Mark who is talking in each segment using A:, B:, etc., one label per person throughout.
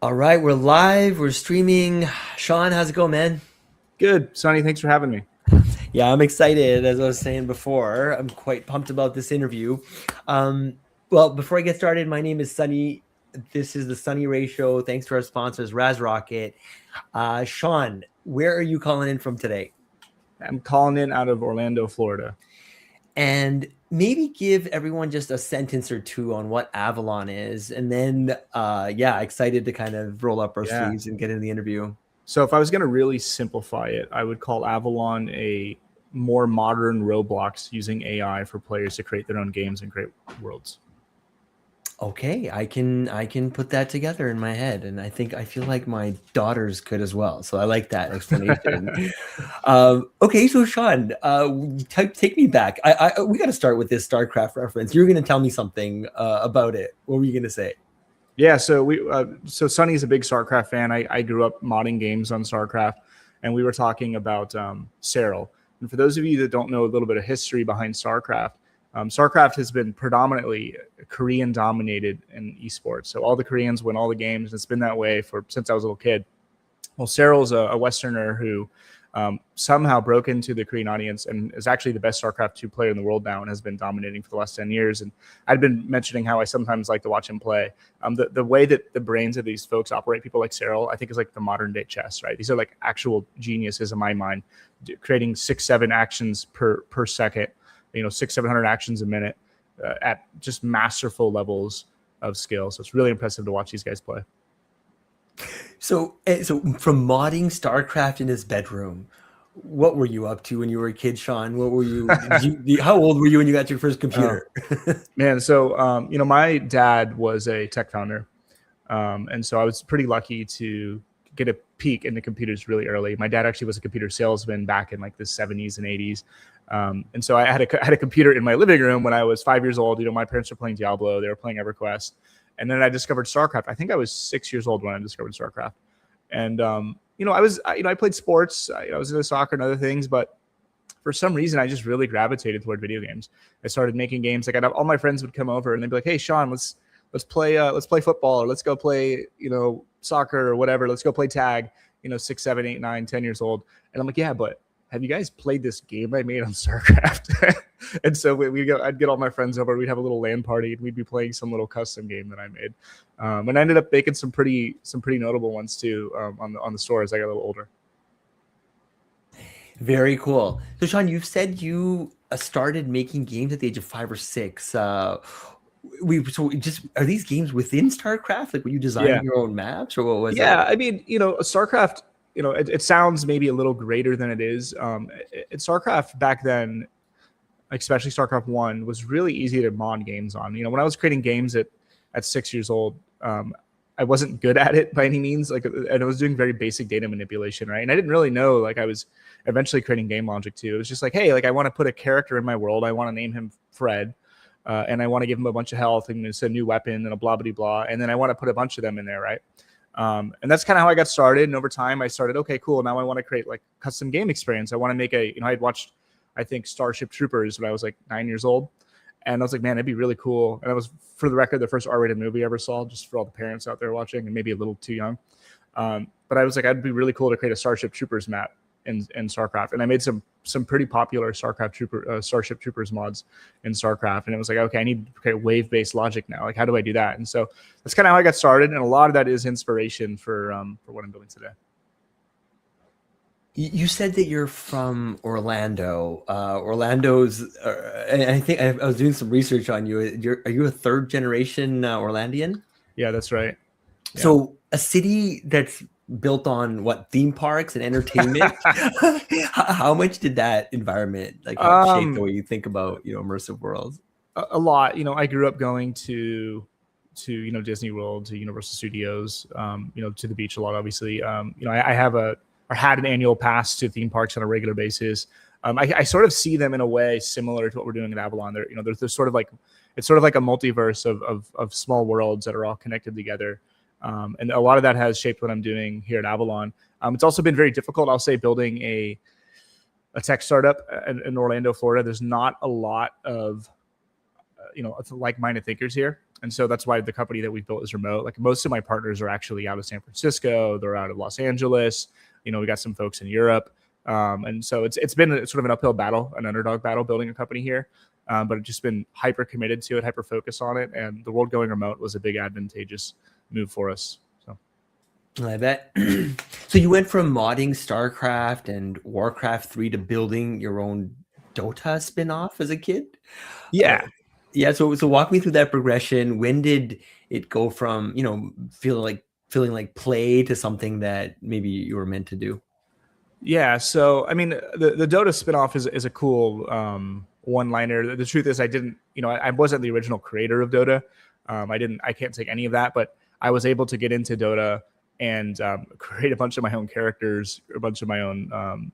A: All right, we're live. We're streaming. Sean, how's it going, man?
B: Good, Sonny. Thanks for having me.
A: Yeah, I'm excited. As I was saying before, I'm quite pumped about this interview. Um, well, before I get started, my name is Sunny. This is the Sunny Ray Show. Thanks to our sponsors, Raz Rocket. Sean, where are you calling in from today?
B: I'm calling in out of Orlando, Florida.
A: And maybe give everyone just a sentence or two on what Avalon is, and then, yeah, excited to kind of roll up our
B: Yeah.
A: sleeves and get in the interview.
B: So if I was going to really simplify it, I would call Avalon a more modern Roblox using AI for players to create their own games and create worlds.
A: Okay, I can put that together in my head, and I feel like my daughters could as well. So I like that explanation. Okay, so Sean, take me back. We got to start with this StarCraft reference. You're going to tell me something about it. What were you going to say?
B: Yeah, so Sonny's a big StarCraft fan. I grew up modding games on StarCraft, and we were talking about Serral. And for those of you that don't know a little bit of history behind StarCraft, StarCraft has been predominantly Korean dominated in esports. So all the Koreans win all the games, and it's been that way for since I was a little kid. Well, Serral's a Westerner who somehow broke into the Korean audience and is actually the best StarCraft 2 player in the world now and has been dominating for the last 10 years. And I'd been mentioning how I sometimes like to watch him play. The way that the brains of these folks operate, people like Serral, I think is like the modern day chess, right? These are like actual geniuses in my mind, creating 6-7 actions per second, 600-700 actions a minute at just masterful levels of skill. So it's really impressive to watch these guys play.
A: So from modding StarCraft in his bedroom, what were you up to when you were a kid, Sean? What were you? How old were you when you got your first computer?
B: Man, so my dad was a tech founder, and so I was pretty lucky to get a peek into computers really early. My dad actually was a computer salesman back in like the 70s and 80s, and so I had a computer in my living room when I was 5 years old. My parents were playing Diablo, they were playing EverQuest, and then I discovered StarCraft. I think I was 6 years old when I discovered StarCraft, and I played sports. I was into soccer and other things, but for some reason, I just really gravitated toward video games. I started making games. Like all my friends would come over and they'd be like, "Hey, Sean, let's play football, or let's go play soccer or whatever. Let's go play tag." 6, 7, 8, 9, 10 years old, and I'm like, "Yeah, but have you guys played this game I made on StarCraft?" And so I'd get all my friends over. We'd have a little LAN party, and we'd be playing some little custom game that I made. And I ended up making some pretty notable ones too on the store as I got a little older.
A: Very cool. So, Sean, you've said you started making games at the age of 5 or 6. Are these games within StarCraft? Like, were you
B: Yeah.
A: designing your own maps, or what was it?
B: Yeah, I mean, StarCraft, it sounds maybe a little greater than it is. StarCraft back then, especially StarCraft 1, was really easy to mod games on. When I was creating games at 6 years old, I wasn't good at it by any means. And I was doing very basic data manipulation, right? And I didn't really know, like, I was eventually creating game logic too. It was just like, hey, like, I want to put a character in my world. I want to name him Fred. And I want to give him a bunch of health and it's a new weapon and a blah, blah, blah. And then I want to put a bunch of them in there, right? And that's kind of how I got started. And over time, I started, okay, cool. Now I want to create like custom game experience. I want to make I'd watched, I think, Starship Troopers when I was like 9 years old. And I was like, man, it'd be really cool. And that was, for the record, the first R-rated movie I ever saw, just for all the parents out there watching and maybe a little too young. But I was like, it'd be really cool to create a Starship Troopers map in StarCraft. And I made some pretty popular Starship Troopers mods in StarCraft. And it was like, okay, I need to create wave-based logic now. Like, how do I do that? And so that's kind of how I got started. And a lot of that is inspiration for what I'm building today.
A: You said that you're from Orlando. Orlando's, and I think I was doing some research on you. Are you a third generation Orlandian?
B: Yeah, that's right. Yeah.
A: So a city that's built on what, theme parks and entertainment? How much did that environment help shape the way you think about immersive worlds?
B: A lot. I grew up going to Disney World, to Universal Studios, to the beach a lot. Obviously, I have had an annual pass to theme parks on a regular basis. I sort of see them in a way similar to what we're doing at Avalon. There's sort of like, it's sort of like a multiverse of small worlds that are all connected together. And a lot of that has shaped what I'm doing here at Avalon. It's also been very difficult, I'll say, building a tech startup in Orlando, Florida. There's not a lot of like-minded thinkers here, and so that's why the company that we built is remote. Like most of my partners are actually out of San Francisco, they're out of Los Angeles. We got some folks in Europe, and so it's been sort of an uphill battle, an underdog battle, building a company here. But I've just been hyper committed to it, hyper focused on it, and the world going remote was a big advantageous move for us. So
A: I bet. So you went from modding StarCraft and Warcraft 3 to building your own Dota spin-off as a kid?
B: yeah.
A: Yeah, so walk me through that progression. When did it go from, feeling like play to something that maybe you were meant to do?
B: Yeah, so I mean, the Dota spinoff is a cool one-liner. The truth is, I didn't, I wasn't the original creator of Dota. I can't take any of that, but I was able to get into Dota and create a bunch of my own characters, a bunch of my own,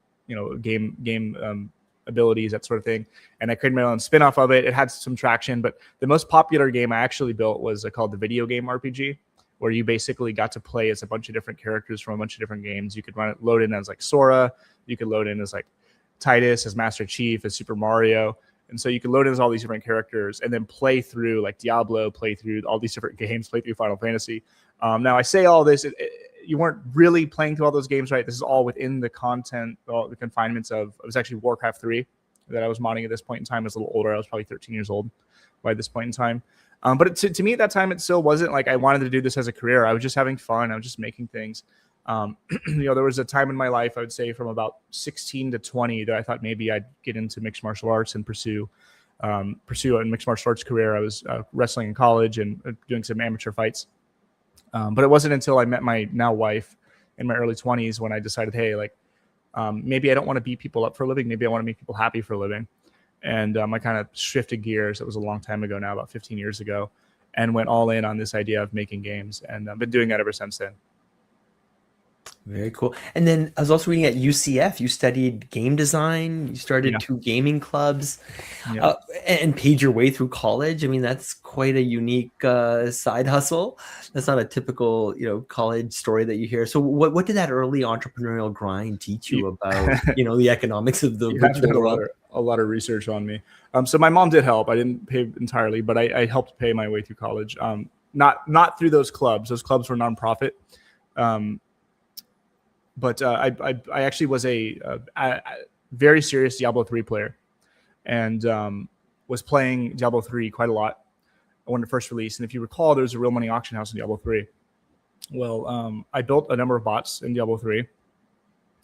B: game abilities, that sort of thing. And I created my own spinoff of it. It had some traction, but the most popular game I actually built was called the Video Game RPG, where you basically got to play as a bunch of different characters from a bunch of different games. You could load in as like Sora, you could load in as like Titus, as Master Chief, as Super Mario. And so you could load in as all these different characters and then play through like Diablo, play through all these different games, play through Final Fantasy. Now I say all this, you weren't really playing through all those games, right? This is all within the content, all the confinements of, it was actually Warcraft 3 that I was modding at this point in time. I was a little older. I was probably 13 years old by this point in time. But to me at that time, it still wasn't like I wanted to do this as a career. I was just having fun. I was just making things. There was a time in my life, I would say from about 16 to 20, that I thought maybe I'd get into mixed martial arts and pursue a mixed martial arts career. I was wrestling in college and doing some amateur fights. But it wasn't until I met my now wife in my early 20s when I decided, hey, maybe I don't want to beat people up for a living. Maybe I want to make people happy for a living. And I kind of shifted gears. It was a long time ago now, about 15 years ago, and went all in on this idea of making games. And I've been doing that ever since then.
A: Very cool. And then I was also reading at UCF, you studied game design, you started 2 gaming clubs, and paid your way through college. I mean, that's quite a unique side hustle. That's not a typical, college story that you hear. So what did that early entrepreneurial grind teach you about, the economics of the virtual world?
B: A lot of research on me. So my mom did help. I didn't pay entirely, but I helped pay my way through college. Not through those clubs. Those clubs were nonprofit. But I actually was a very serious Diablo 3 player, and was playing Diablo 3 quite a lot when it first released. And if you recall, there was a real money auction house in Diablo 3. Well, I built a number of bots in Diablo 3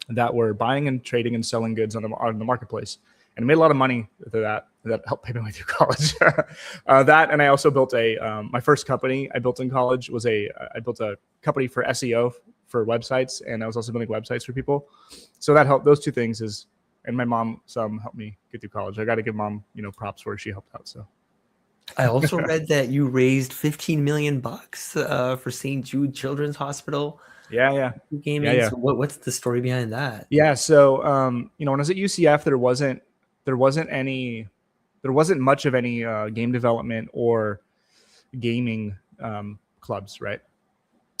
B: that were buying and trading and selling goods on the marketplace, and I made a lot of money through that. That helped pay my way through college. That, and I also built my first company I built in college was I built a company for SEO for websites, and I was also building websites for people. So that helped. Those 2 things and my mom helped me get through college. I got to give mom, props where she helped out. So
A: I also read that you raised $15 million for St. Jude Children's Hospital.
B: Yeah.
A: Gaming.
B: Yeah.
A: So what's the story behind that?
B: Yeah. So, when I was at UCF, there wasn't much of any game development or gaming clubs, right?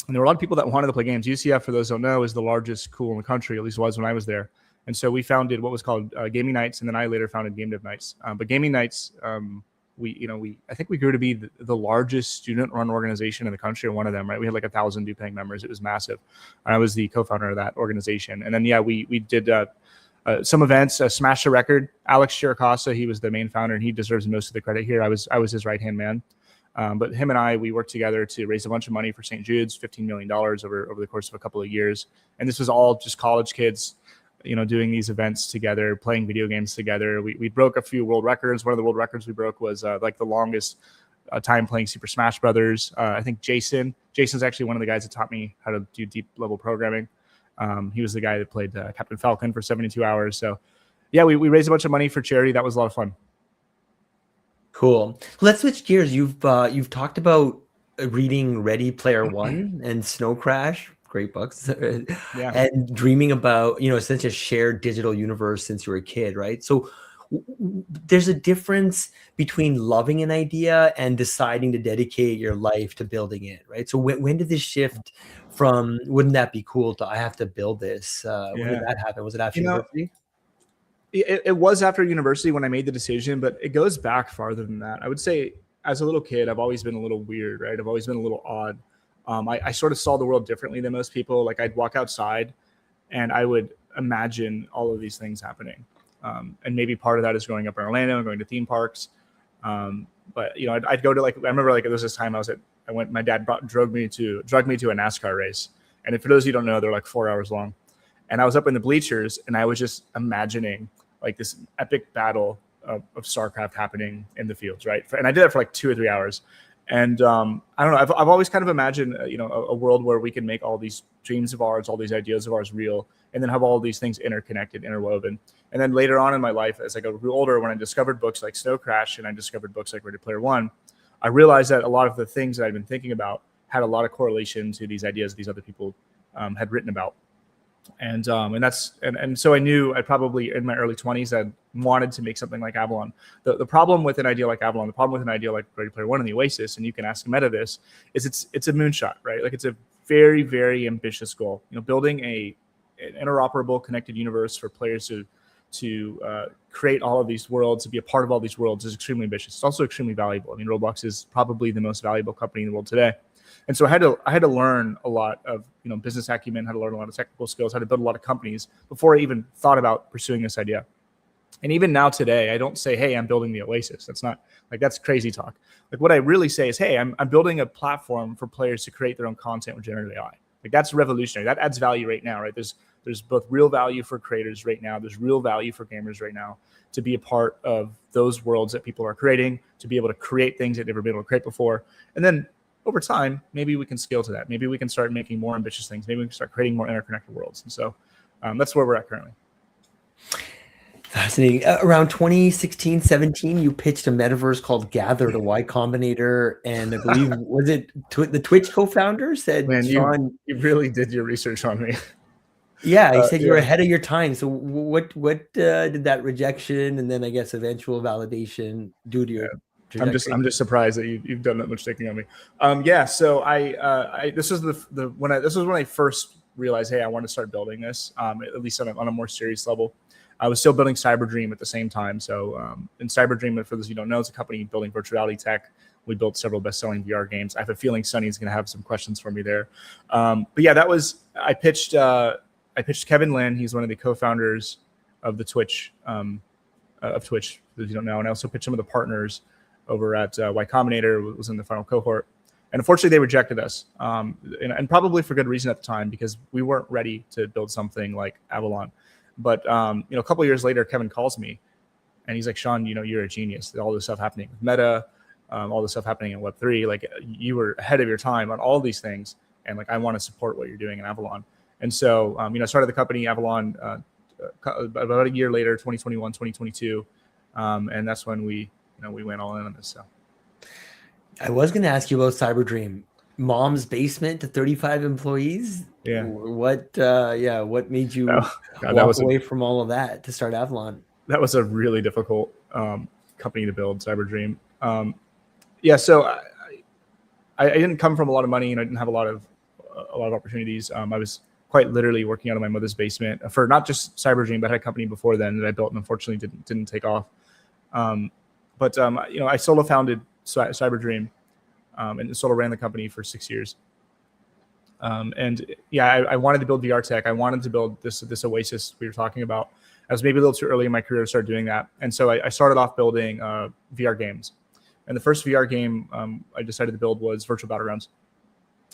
B: And there were a lot of people that wanted to play games. UCF, for those who don't know, is the largest school in the country, at least it was when I was there. And so we founded what was called Gaming Nights, and then I later founded Game Dev Nights. But Gaming Nights, I think we grew to be the largest student-run organization in the country, or one of them, right? We had like 1,000 due-paying members. It was massive. And I was the co-founder of that organization. And then, we did some events, Smash the Record. Alex Chiricasa, he was the main founder, and he deserves most of the credit here. I was his right-hand man. But him and we worked together to raise a bunch of money for St. Jude's, $15 million over the course of a couple of years. And this was all just college kids, doing these events together, playing video games together. We broke a few world records. One of the world records we broke was the longest time playing Super Smash Brothers. I think Jason's actually one of the guys that taught me how to do deep level programming. He was the guy that played Captain Falcon for 72 hours. So yeah, we raised a bunch of money for charity. That was a lot of fun.
A: Cool. Let's switch gears. You've talked about reading Ready Player One and Snow Crash, great books, and dreaming about essentially a shared digital universe since you were a kid, right? So there's a difference between loving an idea and deciding to dedicate your life to building it, right? So when did this shift from "wouldn't that be cool" to "I have to build this"? When did that happen? Was it after university?
B: It was after university when I made the decision, but it goes back farther than that. I would say as a little kid, I've always been a little weird, right? I've always been a little odd. I sort of saw the world differently than most people. Like I'd walk outside and I would imagine all of these things happening. And maybe part of that is growing up in Orlando and going to theme parks. But you know, I'd go to like, I remember like there was this time my dad drug me to a NASCAR race. And for those of you who don't know, they're like 4 hours long. And I was up in the bleachers and I was just imagining like this epic battle of StarCraft happening in the fields, right? And I did that for like 2 or 3 hours. And I don't know, I've always kind of imagined, a world where we can make all these dreams of ours, all these ideas of ours real, and then have all these things interconnected, interwoven. And then later on in my life, as I grew older, when I discovered books like Snow Crash and I discovered books like Ready Player One, I realized that a lot of the things that I'd been thinking about had a lot of correlation to these ideas these other people had written about. And so I knew I probably in my early 20s I wanted to make something like Avalon. The problem with an idea like Avalon, the problem with an idea like Ready Player One and the Oasis, and you can ask Meta this, is it's a moonshot, right? Like it's a very, very ambitious goal. Building an interoperable, connected universe for players to create all of these worlds, to be a part of all these worlds is extremely ambitious. It's also extremely valuable. I mean, Roblox is probably the most valuable company in the world today. And so I had to learn a lot of business acumen, had to learn a lot of technical skills, had to build a lot of companies before I even thought about pursuing this idea. And even now today, I don't say, hey, I'm building the Oasis. That's not like, that's crazy talk. Like what I really say is, hey, I'm building a platform for players to create their own content with generative AI. Like that's revolutionary. That adds value right now, right? There's both real value for creators right now. There's real value for gamers right now to be a part of those worlds that people are creating, to be able to create things that they've never been able to create before. And then over time, maybe we can scale to that. Maybe we can start making more ambitious things. Maybe we can start creating more interconnected worlds. And so that's where we're at currently.
A: Fascinating. Around 2016, 17, you pitched a metaverse called Gather to Y Combinator. And I believe, was it the Twitch co-founder said,
B: Man,
A: Sean,
B: you really did your research on me.
A: Yeah, he said you were ahead of your time. So what did that rejection and then I guess eventual validation do to your trajectory?
B: I'm just surprised that you've done that much thinking on me. So this was when I first realized, hey, I want to start building this, at least on a more serious level. I was still building Cyberdream at the same time. So in Cyberdream, for those of you who don't know, it's a company building virtual reality tech. We built several best-selling VR games. I have a feeling Sunny's going to have some questions for me there. But yeah, I pitched Kevin Lin. He's one of the co-founders of the Twitch, of Twitch, if you don't know. And I also pitched some of the partners over at Y Combinator, was in the final cohort. And unfortunately, they rejected us, and probably for good reason at the time, because we weren't ready to build something like Avalon. But a couple of years later, Kevin calls me, and he's like, Sean, you're a genius. All this stuff happening with Meta, all this stuff happening in Web3, like you were ahead of your time on all these things, and like I want to support what you're doing in Avalon. And so, I started the company Avalon about a year later, 2021, 2022, and that's when we went all in on this. So,
A: I was going to ask you about Cyberdream. Mom's basement to 35 employees.
B: Yeah.
A: What made you walk away from all of that to start Avalon?
B: That was a really difficult company to build, Cyberdream. So I didn't come from a lot of money, and I didn't have a lot of opportunities. I was quite literally working out of my mother's basement for not just Cyberdream, but I had a company before then that I built and unfortunately didn't take off. I solo founded Cyberdream, and solo ran the company for 6 years. I wanted to build VR tech. I wanted to build this Oasis we were talking about. I was maybe a little too early in my career to start doing that. And so I started off building VR games. And the first VR game I decided to build was Virtual Battlegrounds.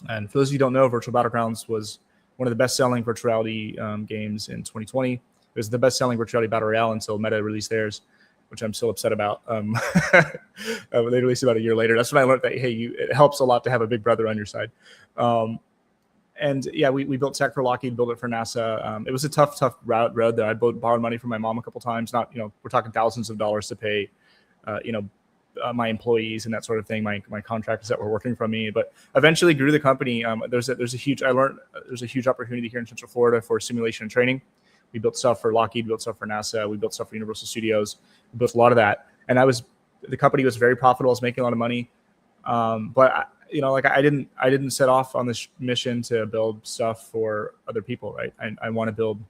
B: And for those of you who don't know, Virtual Battlegrounds was one of the best-selling virtual reality games in 2020. It was the best-selling virtual reality battle royale until Meta released theirs, which I'm still upset about. They released about a year later. That's when I learned that, hey, it helps a lot to have a big brother on your side. We built tech for Lockheed, built it for NASA. It was a tough road there. I borrowed money from my mom a couple times. Not, we're talking thousands of dollars to pay, my employees and that sort of thing, my contractors that were working from me, but eventually grew the company. There's a huge opportunity here in Central Florida for simulation and training. We built stuff for Lockheed, built stuff for NASA, we built stuff for Universal Studios, we built a lot of that. And the company was very profitable. I was making a lot of money. But I didn't set off on this mission to build stuff for other people, right? I want to build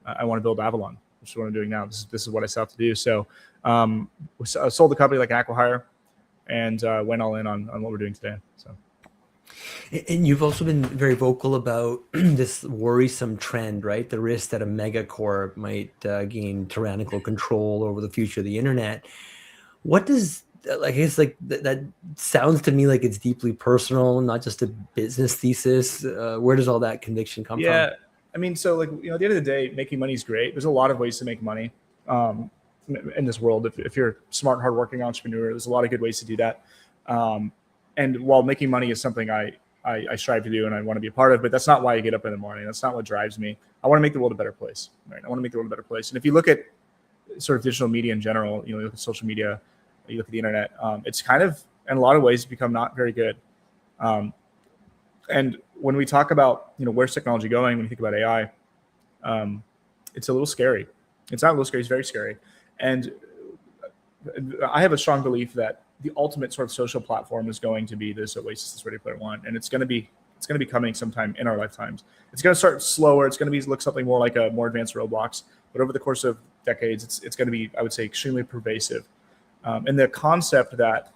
B: Avalon. which is what I'm doing now. This is what I set out to do. So I sold the company like an acqui-hire, and went all in on what we're doing today. So.
A: And you've also been very vocal about this worrisome trend, right? The risk that a megacorp might gain tyrannical control over the future of the internet. What does like I guess like that sounds to me like it's deeply personal, not just a business thesis. Where does all that conviction come from?
B: Yeah, I mean, so like at the end of the day, making money is great. There's a lot of ways to make money in this world. If you're a smart, hardworking entrepreneur, there's a lot of good ways to do that. And while making money is something I strive to do and I want to be a part of, but that's not why I get up in the morning. That's not what drives me. I want to make the world a better place. Right? I want to make the world a better place. And if you look at sort of digital media in general, you look at social media, you look at the internet, it's kind of in a lot of ways become not very good. And when we talk about where's technology going, when you think about AI, it's a little scary. It's not a little scary; it's very scary. And I have a strong belief that the ultimate sort of social platform is going to be this Oasis, this Ready Player One, and it's going to be coming sometime in our lifetimes. It's going to start slower. It's going to look something more like a more advanced Roblox, but over the course of decades, it's going to be, I would say, extremely pervasive. And the concept that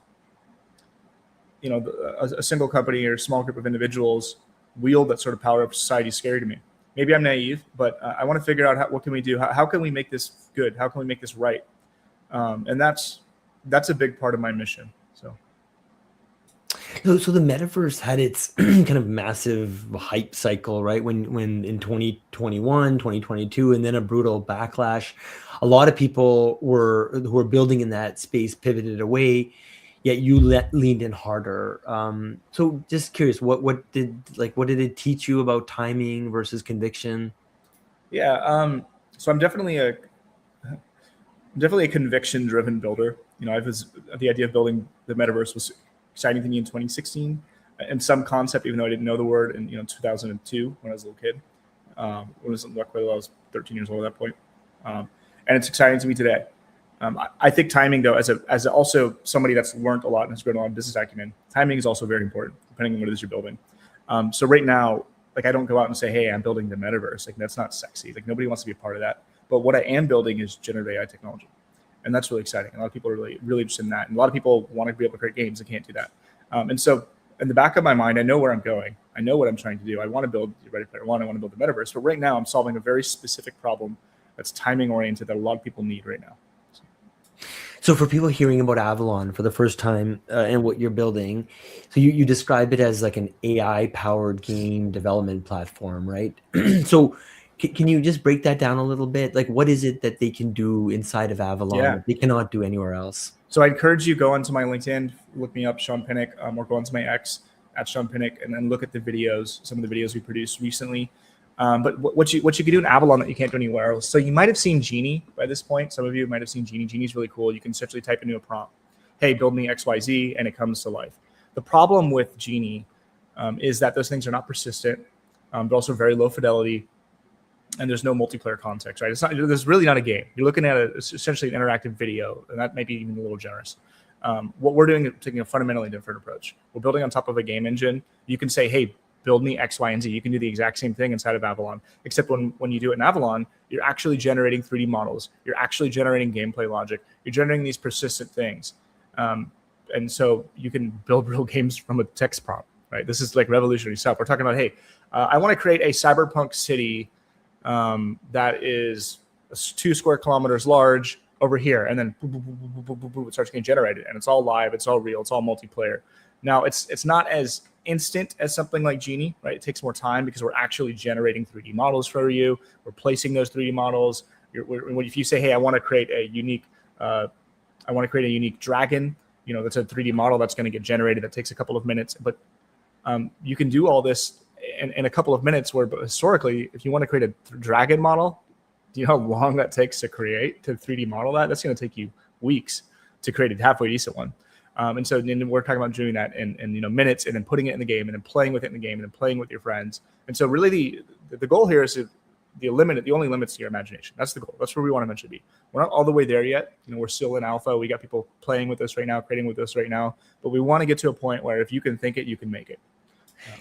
B: a single company or a small group of individuals wield that sort of power of society is scary to me. Maybe I'm naive, but I want to figure out what can we do? How can we make this good? How can we make this right? And that's a big part of my mission.
A: So the metaverse had its kind of massive hype cycle, right? When in 2021, 2022, and then a brutal backlash. A lot of people who were building in that space pivoted away, yet you leaned in harder. So just curious, what did it teach you about timing versus conviction?
B: Yeah, so I'm definitely a conviction-driven builder. The idea of building the metaverse was exciting to me in 2016, and some concept, even though I didn't know the word in 2002 when I was a little kid. I was 13 years old at that point, and it's exciting to me today. I think timing, though, as also somebody that's learned a lot and has grown a lot of business acumen, timing is also very important depending on what it is you're building. So right now, like I don't go out and say, "Hey, I'm building the metaverse." Like that's not sexy. Like nobody wants to be a part of that. But what I am building is generative AI technology. And that's really exciting. A lot of people are really, really interested in that. And a lot of people want to be able to create games and can't do that. And so in the back of my mind, I know where I'm going. I know what I'm trying to do. I want to build Ready Player One. I want to build the metaverse. But right now, I'm solving a very specific problem that's timing oriented that a lot of people need right now.
A: So for people hearing about Avalon for the first time and what you're building, so you describe it as like an AI-powered game development platform, right? So can you just break that down a little bit? Like, what is it that they can do inside of Avalon that they cannot do anywhere else?
B: So I encourage you, go onto my LinkedIn, look me up, Sean Pinnock, or go onto my X at Sean Pinnock, and then look at the videos, some of the videos we produced recently. But what you can do in Avalon that you can't do anywhere else. So you might have seen Genie by this point. Some of you might have seen Genie. Genie's really cool. You can essentially type into a prompt, "Hey, build me XYZ," and it comes to life. The problem with Genie is that those things are not persistent, but also very low fidelity. And there's no multiplayer context, right? There's really not a game. You're looking at it's essentially an interactive video, and that may be even a little generous. What we're doing is taking a fundamentally different approach. We're building on top of a game engine. You can say, "Hey, build me X, Y, and Z." You can do the exact same thing inside of Avalon, except when you do it in Avalon, you're actually generating 3D models. You're actually generating gameplay logic. You're generating these persistent things. And so you can build real games from a text prompt, right? This is like revolutionary stuff. We're talking about, hey, I want to create a cyberpunk city that is 2 square kilometers large over here, and then it starts getting generated, and it's all live, it's all real, it's all multiplayer. Now it's not as instant as something like Genie, right? It takes more time because we're actually generating 3D models for you. We're placing those 3D models. If you say, "Hey, I want to create a unique dragon," that's a 3D model that's going to get generated. That takes a couple of minutes, but you can do all this in a couple of minutes, where historically, if you want to create a dragon model, do you know how long that takes to create, to 3D model that? That's going to take you weeks to create a halfway decent one. And so then we're talking about doing that in minutes, and then putting it in the game, and then playing with it in the game, and then playing with your friends. And so really the goal here is the only limits to your imagination. That's the goal. That's where we want to eventually be. We're not all the way there yet. We're still in alpha. We got people playing with us right now, creating with us right now. But we want to get to a point where if you can think it, you can make it.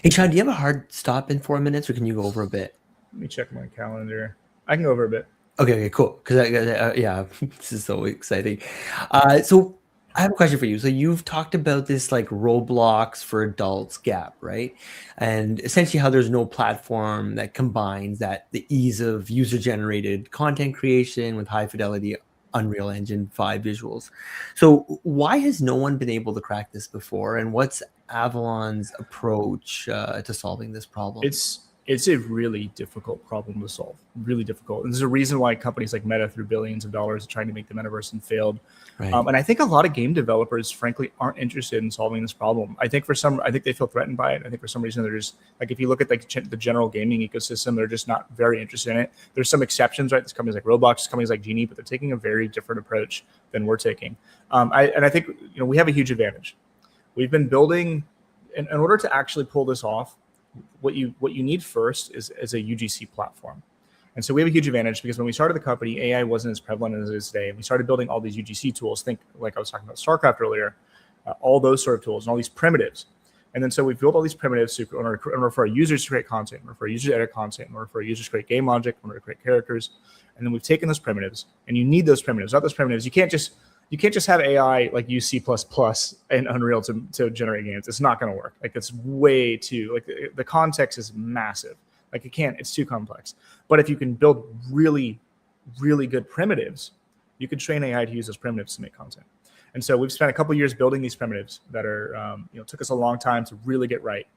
A: Hey, Sean, do you have a hard stop in 4 minutes, or can you go over a bit?
B: Let me check my calendar. I can go over a bit.
A: Okay, cool. Because yeah, this is so exciting. So I have a question for you. So you've talked about this like Roblox for adults gap, right? And essentially how there's no platform that combines that the ease of user generated content creation with high fidelity Unreal Engine 5 visuals. So why has no one been able to crack this before? And what's Avalon's approach to solving this problem?
B: It's a really difficult problem to solve, really difficult. And there's a reason why companies like Meta threw billions of dollars trying to make the metaverse and failed.
A: Right.
B: And I think a lot of game developers, frankly, aren't interested in solving this problem. I think they feel threatened by it. I think for some reason they're just like, if you look at like the general gaming ecosystem, they're just not very interested in it. There's some exceptions, right? There's companies like Roblox, companies like Genie, but they're taking a very different approach than we're taking. I think we have a huge advantage. We've been building in order to actually pull this off. What you need first is a UGC platform. And so we have a huge advantage because when we started the company, AI wasn't as prevalent as it is today. And we started building all these UGC tools. Think like I was talking about StarCraft earlier, all those sort of tools and all these primitives. And then so we built all these primitives in order for our users to create content, in order for our users to edit content, in order for our users to create game logic, in order to create characters. And then we've taken those primitives, and you need those primitives. Without those primitives, you can't just have AI like use C++ and Unreal to generate games. It's not going to work. Like it's way too like the context is massive. Like it's too complex. But if you can build really, really good primitives, you can train AI to use those primitives to make content. And so we've spent a couple of years building these primitives that are, took us a long time to really get right.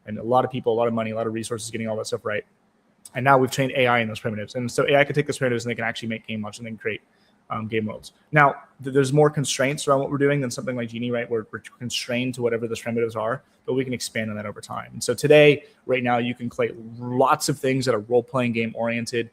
B: And a lot of people, a lot of money, a lot of resources getting all that stuff right. And now we've trained AI in those primitives. And so AI can take those primitives and they can actually make game logic and then create game worlds. Now, there's more constraints around what we're doing than something like Genie, right? We're constrained to whatever the primitives are, but we can expand on that over time. And so today, right now, you can create lots of things that are role-playing game oriented.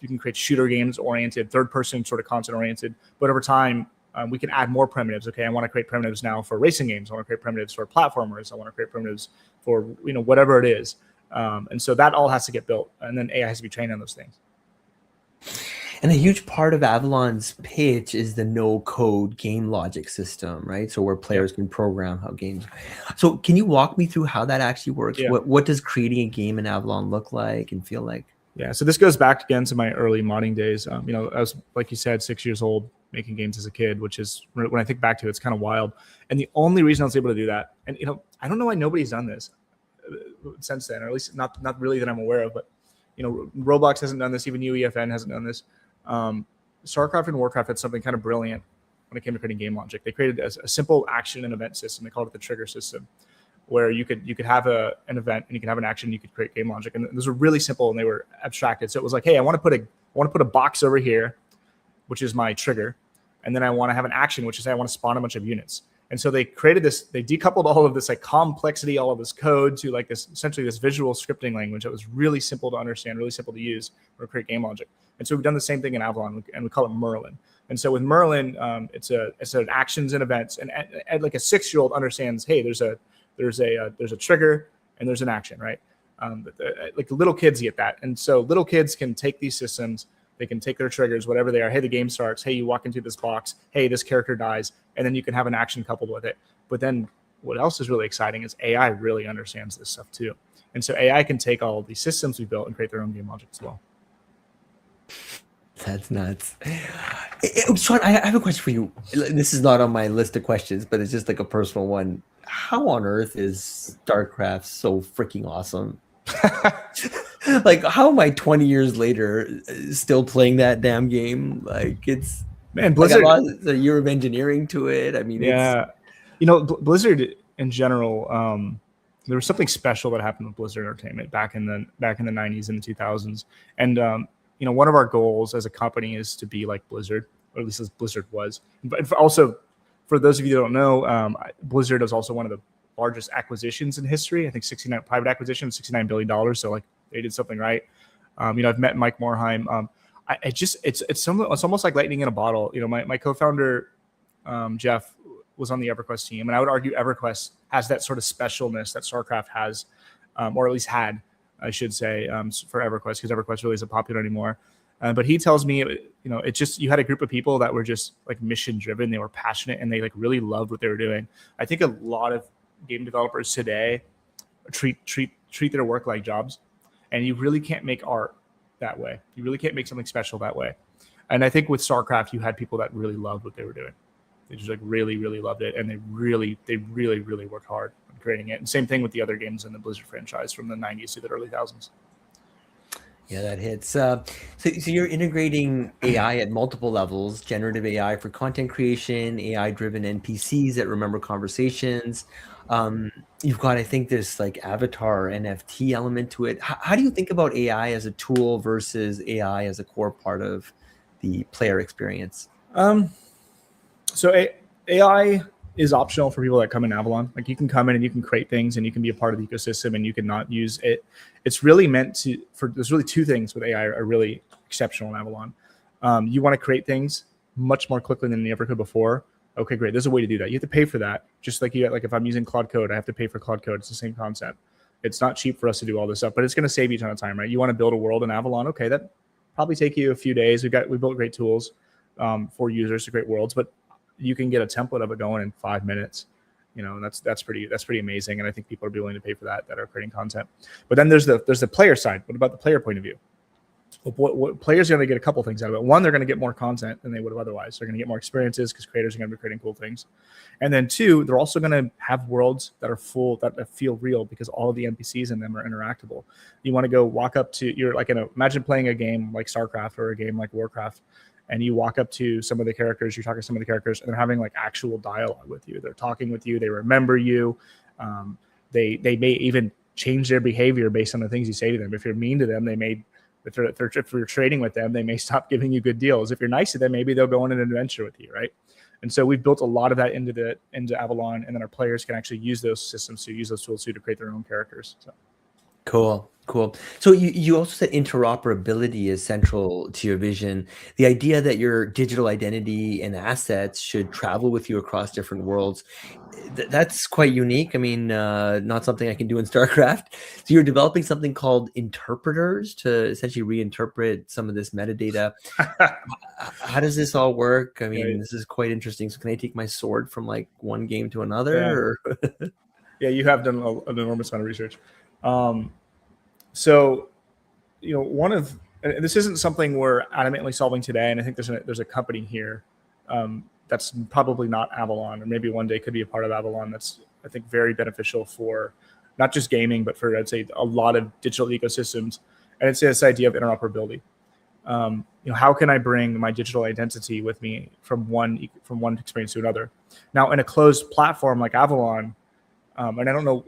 B: You can create shooter games oriented, third-person sort of content oriented. But over time, we can add more primitives. Okay, I want to create primitives now for racing games. I want to create primitives for platformers. I want to create primitives for whatever it is. And so that all has to get built, and then AI has to be trained on those things.
A: And a huge part of Avalon's pitch is the no-code game logic system, right? So where players can program how games. So can you walk me through how that actually works?
B: Yeah.
A: What does creating a game in Avalon look like and feel like?
B: Yeah, so this goes back again to my early modding days. I was, like you said, 6 years old making games as a kid, which is, when I think back to it, it's kind of wild. And the only reason I was able to do that, and I don't know why nobody's done this since then, or at least not really that I'm aware of, but Roblox hasn't done this, even UEFN hasn't done this. StarCraft and Warcraft had something kind of brilliant when it came to creating game logic. They created a simple action and event system. They called it the trigger system, where you could have an event and you could have an action, and you could create game logic. And those were really simple and they were abstracted. So it was like, hey, I want to put a box over here, which is my trigger, and then I want to have an action, which is I want to spawn a bunch of units. And so they created this, they decoupled all of this like complexity, all of this code to like this, essentially this visual scripting language that was really simple to understand, really simple to use or create game logic. And so we've done the same thing in Avalon, and we call it Merlin. And so with Merlin, it's an actions and events, and like a 6-year-old understands, hey, there's a trigger and there's an action, right? Like little kids get that. And so little kids can take these systems, they can take their triggers, whatever they are. Hey, the game starts. Hey, you walk into this box. Hey, this character dies. And then you can have an action coupled with it. But then what else is really exciting is AI really understands this stuff too. And so AI can take all of these systems we built and create their own game logic as well.
A: That's nuts. Sean, I have a question for you. This is not on my list of questions, but it's just like a personal one. How on earth is StarCraft so freaking awesome? Like, how am I 20 years later still playing that damn game? Like, it's
B: Blizzard.
A: Like a year of engineering to it. I mean,
B: yeah, Blizzard in general. There was something special that happened with Blizzard Entertainment back in the 90s and the 2000s, and one of our goals as a company is to be like Blizzard, or at least as Blizzard was. But also, for those of you that don't know, Blizzard is also one of the largest acquisitions in history. I think 69 private acquisitions, $69 billion. So like they did something right. I've met Mike Morheim. It's almost like lightning in a bottle. My co-founder, Jeff, was on the EverQuest team, and I would argue EverQuest has that sort of specialness that StarCraft has, or at least had, I should say, for EverQuest, because EverQuest really isn't popular anymore. But he tells me, it's just, you had a group of people that were just like mission driven. They were passionate and they like really loved what they were doing. I think a lot of game developers today treat their work like jobs, and you really can't make art that way. You really can't make something special that way. And I think with StarCraft, you had people that really loved what they were doing. They just like really, really loved it, and they really, really worked hard on creating it. And same thing with the other games in the Blizzard franchise from the '90s to the early 2000s.
A: Yeah, that hits. So you're integrating AI at multiple levels, generative AI for content creation, AI-driven NPCs that remember conversations. Um, you've got, I think, this like avatar NFT element to it. How do you think about AI as a tool versus AI as a core part of the player experience?
B: Um, so AI is optional for people that come in Avalon. Like you can come in and you can create things and you can be a part of the ecosystem and you can not use it. It's really meant to, there's really two things with AI are really exceptional in Avalon. You want to create things much more quickly than you ever could before. Okay, great. There's a way to do that. You have to pay for that. Just like like if I'm using Claude Code, I have to pay for Claude Code. It's the same concept. It's not cheap for us to do all this stuff, but it's going to save you a ton of time, right? You want to build a world in Avalon. Okay, that probably take you a few days. We built great tools for users to create worlds, but you can get a template of it going in 5 minutes. And that's pretty amazing. And I think people are willing to pay for that are creating content. But then there's the player side. What about the player point of view? What players are going to get a couple things out of it. One, they're going to get more content than they would have otherwise. They're going to get more experiences because creators are going to be creating cool things. And then two, they're also going to have worlds that are full, that feel real because all of the NPCs in them are interactable. You want to go walk up to, imagine playing a game like StarCraft or a game like Warcraft, and you walk up to some of the characters, you're talking to some of the characters, and they're having like actual dialogue with you. They're talking with you. They remember you. They may even change their behavior based on the things you say to them. If you're mean to them, they may. If you're trading with them, they may stop giving you good deals. If you're nice to them, maybe they'll go on an adventure with you, right? And so we've built a lot of that into Avalon, and then our players can actually use those systems to use those tools to create their own characters. So.
A: Cool. So you also said interoperability is central to your vision. The idea that your digital identity and assets should travel with you across different worlds, that's quite unique. I mean, not something I can do in StarCraft. So you're developing something called interpreters to essentially reinterpret some of this metadata. How does this all work? I mean, This is quite interesting. So can I take my sword from like one game to another?
B: Yeah, yeah, you have done an enormous amount of research. So, and this isn't something we're adamantly solving today. And I think there's a company here that's probably not Avalon, or maybe one day could be a part of Avalon. That's, I think, very beneficial for not just gaming, but for, I'd say, a lot of digital ecosystems. And it's this idea of interoperability. How can I bring my digital identity with me from one experience to another? Now, in a closed platform like Avalon, and I don't know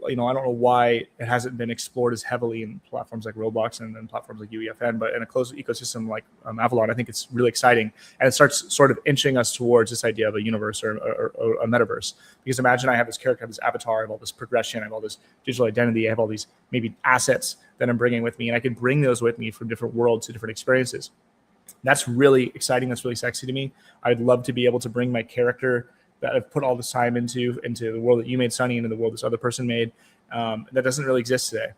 B: why it hasn't been explored as heavily in platforms like Roblox and then platforms like UEFN, but in a closed ecosystem like Avalon, I think it's really exciting. And it starts sort of inching us towards this idea of a universe or a metaverse. Because imagine I have this character, I have this avatar, I have all this progression, I have all this digital identity, I have all these maybe assets that I'm bringing with me, and I can bring those with me from different worlds to different experiences. That's really exciting. That's really sexy to me. I'd love to be able to bring my character that I've put all this time into the world that you made, Sunny, into the world this other person made. That doesn't really exist today.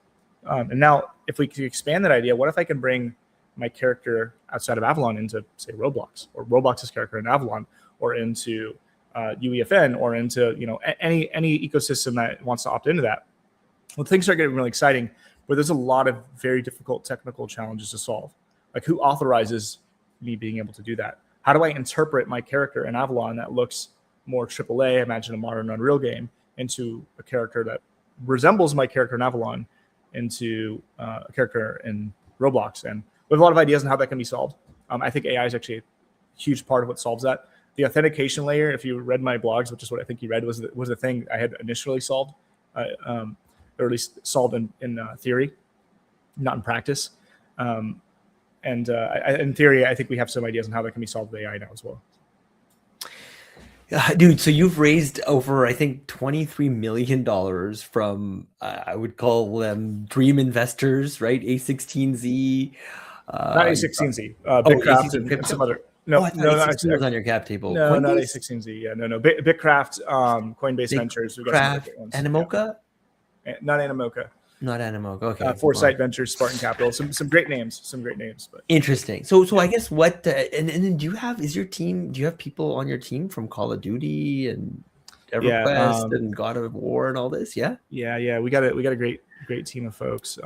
B: And now, if we could expand that idea, what if I can bring my character outside of Avalon into, say, Roblox, or Roblox's character in Avalon, or into UEFN, or into any ecosystem that wants to opt into that? Well, things start getting really exciting, but there's a lot of very difficult technical challenges to solve. Like, who authorizes me being able to do that? How do I interpret my character in Avalon that looks more AAA, imagine a modern Unreal game, into a character that resembles my character in Avalon, into a character in Roblox? And we have a lot of ideas on how that can be solved. I think AI is actually a huge part of what solves that. The authentication layer, if you read my blogs, which is what I think you read, was the thing I had initially solved, or at least solved in theory, not in practice. And in theory, I think we have some ideas on how that can be solved with AI now as well.
A: Dude, so you've raised over, I think, $23 million from, I would call them dream investors, right? A16Z.
B: Not A16Z. Bitcraft and some other. No,
A: A16 was on your cap table.
B: No, not A16Z. Yeah, no. Bitcraft, Coinbase Ventures.
A: We got some Animoca?
B: Yeah. Not Animoca.
A: Not Animoca. Okay.
B: Foresight Ventures, Spartan Capital. Some great names. But
A: interesting. So I guess what and then do you have people on your team from Call of Duty and EverQuest and God of War and all this? Yeah.
B: Yeah. We got a great team of folks.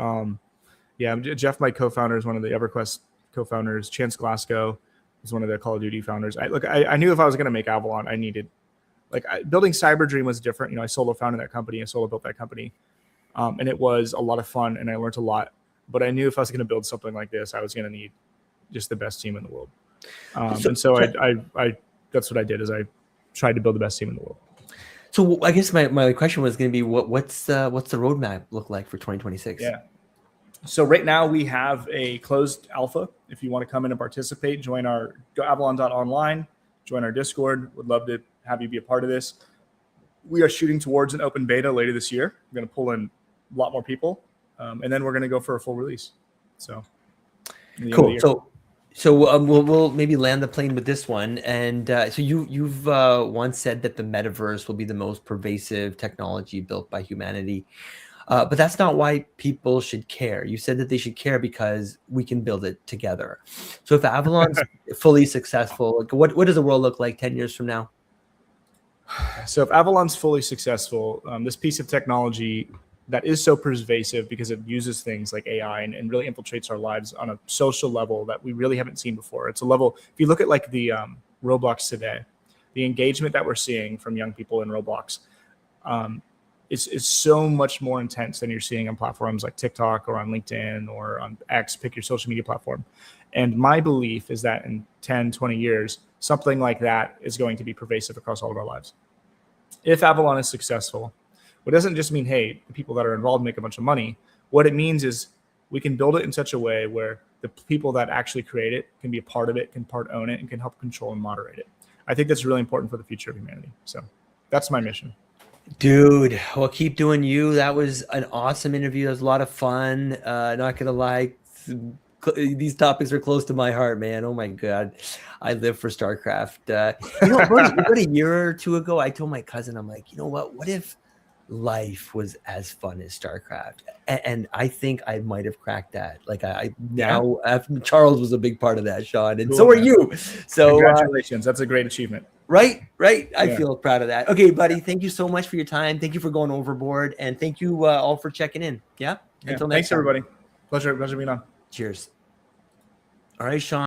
B: Yeah, Jeff, my co-founder, is one of the EverQuest co-founders. Chance Glasgow is one of the Call of Duty founders. I knew if I was going to make Avalon, I needed building Cyberdream was different. I solo founded that company. I solo built that company, and it was a lot of fun, and I learned a lot. But I knew if I was going to build something like this, I was going to need just the best team in the world. And so I that's what I did, is I tried to build the best team in the world.
A: So I guess my question was going to be what's the roadmap look like for 2026?
B: Yeah. So right now we have a closed alpha. If you want to come in and participate, join our go avalon.online, join our Discord. Would love to have you be a part of this. We are shooting towards an open beta later this year. We're going to pull in a lot more people, and then we're going to go for a full release. So
A: cool. So we'll maybe land the plane with this one. And so you've once said that the metaverse will be the most pervasive technology built by humanity. But that's not why people should care. You said that they should care because we can build it together. So if Avalon's fully successful, what does the world look like 10 years from now?
B: So if Avalon's fully successful, this piece of technology that is so pervasive because it uses things like AI and really infiltrates our lives on a social level that we really haven't seen before. It's a level, if you look at like the Roblox today, the engagement that we're seeing from young people in Roblox is so much more intense than you're seeing on platforms like TikTok or on LinkedIn or on X, pick your social media platform. And my belief is that in 10, 20 years, something like that is going to be pervasive across all of our lives. If Avalon is successful, it doesn't just mean, hey, the people that are involved make a bunch of money. What it means is we can build it in such a way where the people that actually create it can be a part of it, can part own it, and can help control and moderate it. I think that's really important for the future of humanity. So that's my mission.
A: Dude, well, keep doing you. That was an awesome interview. That was a lot of fun. Not gonna lie, these topics are close to my heart, man. Oh my God, I live for StarCraft. About a year or two ago, I told my cousin, I'm like, you know what if life was as fun as StarCraft? And I think I might have cracked that. Like Charles was a big part of that, Sean, and cool, so are you. So
B: congratulations. That's a great achievement.
A: Right. I feel proud of that. Okay, buddy. Thank you so much for your time. Thank you for going overboard, and thank you all for checking in. Yeah.
B: Until next time. Thanks, everybody. Pleasure being on.
A: Cheers. All right, Sean.